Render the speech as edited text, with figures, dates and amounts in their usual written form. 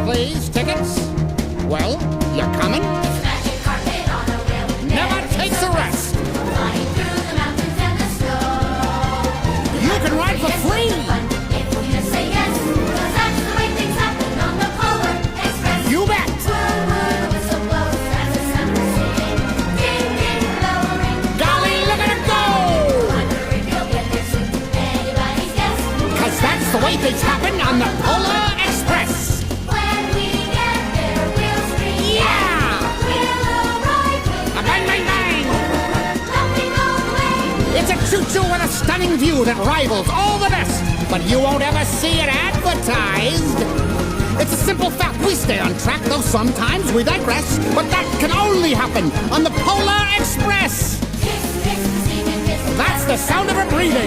please. Tickets? Well, you're coming? Magic carpet on a rail. Never takes a rest. Flying through the mountains and the snow. You can ride for free. If you just say yes, 'cause that's the way things happen on the Polar Express. You bet. Whir, whir, the whistle blows as the sound is singing. Ding, ding, lowering. Golly, look at it go! Wonder if you'll get there soon. Anybody's guess. 'Cause that's the way things happen on the Polar Express. When we get there, we'll scream. Yeah! We'll arrive with A bang, bang, bang! laughing all the way. It's a choo-choo with a stunning view that rivals all the best. But you won't ever see it advertised. It's a simple fact. We stay on track, though sometimes we digress. But that can only happen on the Polar Express. Kiss, kiss, the steam and kiss. That's the sound of her breathing.